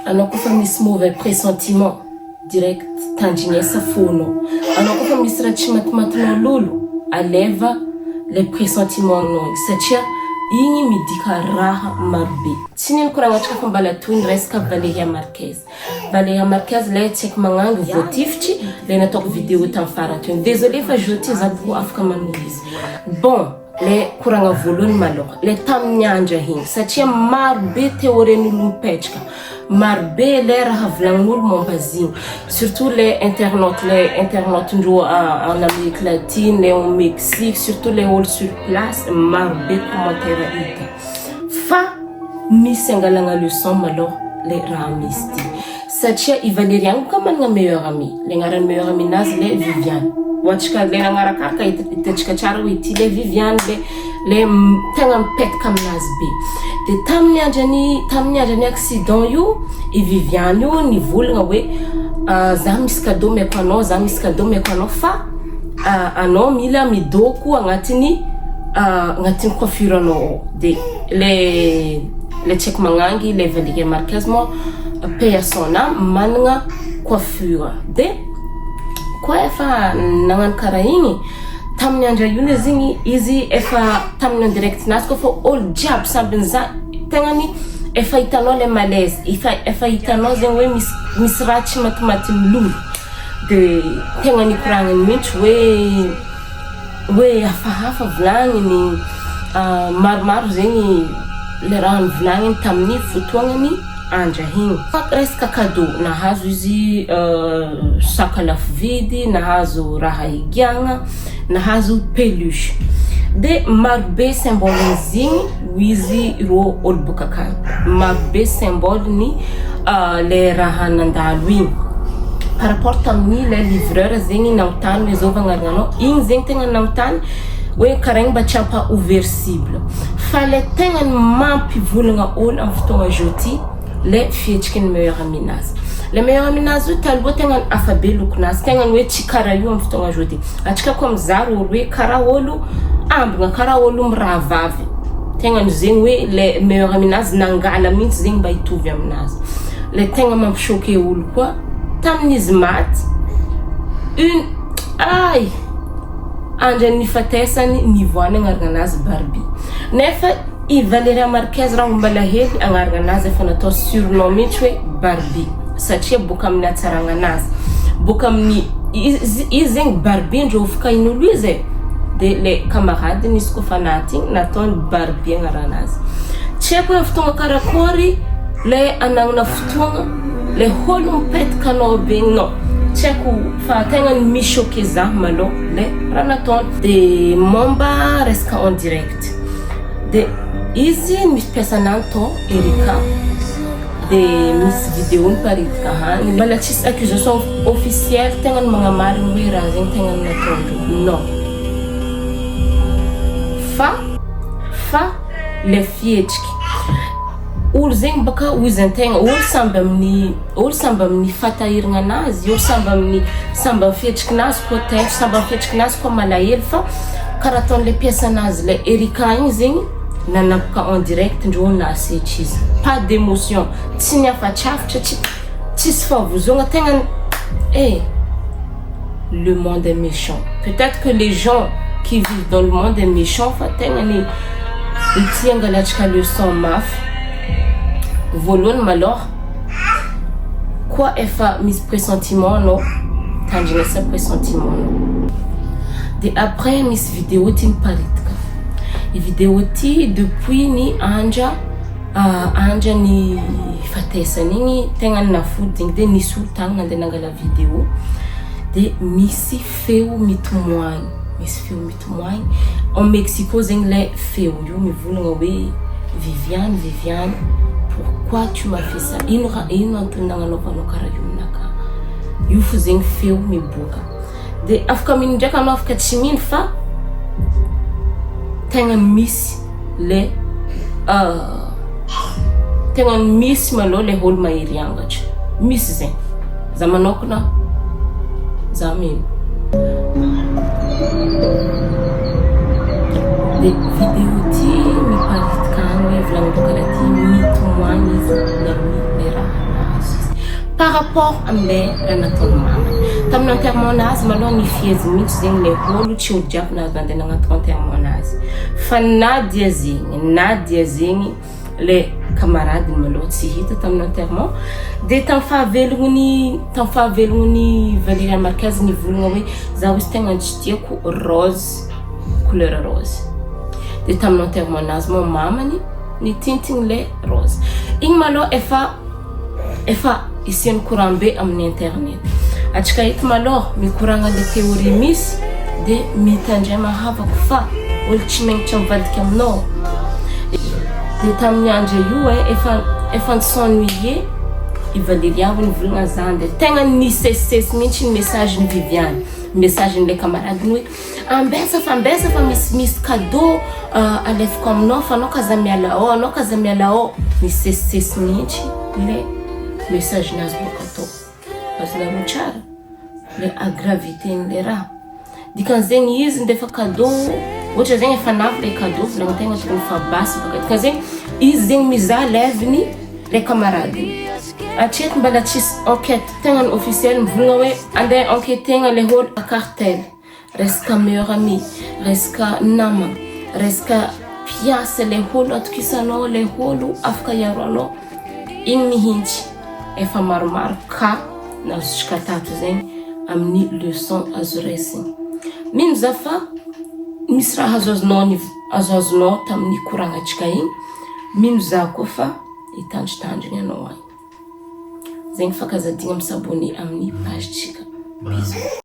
anao kofa misy mauvais pressentiment direct tandrignesa fonao. Anao kofa misy raha tsy matimatinao lolo, aleva le pressentimentinao satria igny midika raha marobe. Tsy nino koragnatra fa mbala toy ny resaka Valéria Marquez. Valéria Marquez le tsy haiko magnango voatifitry le nataoko vidéo tamin'ny farany teo. Désolé fa jeudi zaho afaka manolo izy. Bon, le koragna voalohany maloha le tamin'ny andra igny satria marobe théorin'olo mipetraka, marobe le raha volagnin'olo mombazigny, surtout les internautes ndreo en Amérique latine, les au Mexique, surtout les olo sur place, marobe commentaire hita. Fa misy angalagna leçon maloha le raha misy ty satria i Valéria ka managna meilleur ami, le agnarany meilleur ami nazy le Viviane. Watsika le nagnarakaka itatsika tsara hoe ity le Viviane le tegna mipetaka aminazy be. De tamin'ny andrany accident io i Viviane io nivolagna hoe za misy cadeau meko anao, za misy cadeau meko anao fa anao mila midoko agnatiny coiffure anao. De le tsaiky magnangy le Valéria Marquez mo paix à son âme managna coiffure. De koa efa nagnano karaha igny tamin'ny andra io zigny izy efa tamin'ny direct nazy koa fa olo jiaby sambin'za tegnany efa hitanao le malaise, efa hitanao zegny hoe misy raha tsy matimatin'ny lolo. De tegna nikoragnany mihitsy hoe hafahafa volagniny maromaro zegny le raha nivolagniny tamin'ny fotoagnany andra igny. Resaka cadeau nahazo izy saka lafo vidy, nahazo raha higiagna, nahazo peluche. De marobe symbole zigny izy ro olo boka akagny, marobe symbole ny le raha nandalo igny par rapport tamin'ny le livreur zegny nagnotany hoe zao vagnaragna igny zegny tegna nagnotany hoe karaha mba tsy ampa ouversible. Fa le tegna mampivolagna olo amin'ny fotoagna jeudi le fietriky ny meilleur ami nazy. Le meilleur ami nazy io taloha tegna afa be lokonazy, tegna hoe tsy karaha io amin'ny fotoagna jeudi. Atsika koa mizary olo hoe karaha olo ambagna, karaha olo mirahavavy, tegna zegny hoe le meilleur ami nazy nangala mihitsy zegny mba hitovy aminazy. Le tegna mampichoqué olo koa tamin'izy maty andra nifatesany nivoana agnarana anazy Barbie. Nefa i Valéria Marquez raha mbala hely agnarana anazy efa natao surnom mihitsy hoe Barbie satria boka amin'ny hatsaragna anazy, boka amin'ny izy zegny Barbie ndreo ofaka in'olo izy. De le camarade nisy kofa naty igny nataony Barbie agnarana azy. Tsy haiko hoe fotoagna karakory le anagnana fotoagna le holo mipetaka anao be no tsy haiko fa tegna mi-choqué zaho maloha le raha nataony. De momba resaka en direct de izy misy piasanany to Erika de misy vidéo niparitaka hany mbala tsisy accusation officielle tegna ny magnamariny hoe raha zegny tegna nataondreo non. Fa le fietriky olo zegny baka oizan-tegna olo samby amin'ny fatahiragna anazy, olo samby amin'ny fietriky nazy koa tegna, samby amin'ny fietriky nazy koa malahelo. Fa karaha ataony le piasa anazy le Erika igny zegny nanapoka en direct ndreo nasetry izy, pas d'émotion, tsy niafatrafatra, tsisy fahavozogna tegna le monde est méchant. Peut-être que les gens qui vivent dans le monde est méchant fa tegna ny ity angalatrika leçon mafy. Voalohany maloha koa efa misy pressentiment anao tandrinasa pressentiment anao. De après misy vidéo ty niparitaka, i vidéo ty depuis ny andra ny fatesany igny tegna nafodigny. De nisy olo tagny nandeha nangala vidéo de misy feo mitomoagny, en Mexico zegny le feo io mivolagna hoe Viviane, pourquoi tu m'as fait ça? Ino antony nagnanaovanao karaha io aminaka? Io fo zegny feo miboaka. De afaka mino ndraiky anao, afaka tsy mino fa tegna misy le tegna misy maloha le olo mahery angatra, misy zegny. Za manokana za mino. De vidéo ty miparitika agny hoe volagnin'olo karaha ty mitomoagny izy le raha nazy. par rapport amle ranataony mamany. Tamin'ny enterrement-nazy malôha nifiezy mihitsy zegny le olo tsy olo jiaby nahazo nandeha nagnaty enterrement-nazy. Fa na dia zegny le camarade malôha tsy hita tamin'ny enterrement. De tamin'ny fahavelogny Valérie Marquez nivolagna hoe zaho izy tegna tsy tiako rose, couleur rose. De tamin'ny enterrement-nazy mo mamany nitintigny le rose. Igny malôha efa isiany courant be amin'ny internet. Atsika eto malôha mikoragna le théorie misy de mitandray mahavaka fa olo tsy magnitra mivadika aminao. De tamin'ny andro io efa s'ennuyer i Valéria nivolagna zany de tegna nisesisesy mihitsy ny message ny Viviane, message ny le camaradeny hoe ambesa fa misy cadeau alefiko aminao fa anao kaza miala ao, nisesisesy mihitsy le message nazy boka atao. Azonareo tsara le agravité n'le raha. Dikan'zegny izy ndefa cadeau, ohatra zegny efa navy le cadeau volagnin-tegna tokony fa basy baka. Dikan'zegny izy zegny mizaha leviny le camaradeny. Atreto mbala tsisy enquête tegna officielle mivolagna hoe andeha enquêtegna le olo cartel, resaka meilleur ami, resaka nama, resaka piasy le olo atokisanao, le olo afaka iaro anao. Igny mihitsy efa maromaro ka nazotsika tato zegny amin'ny leçon azo raisiny. Mino za fa misy raha azozonao tamin'ny koragnatsika igny. Mino za koa fa hitandritandriny anao agny. Zegny fakazadina misabony amin'ny page tsika. Bisous.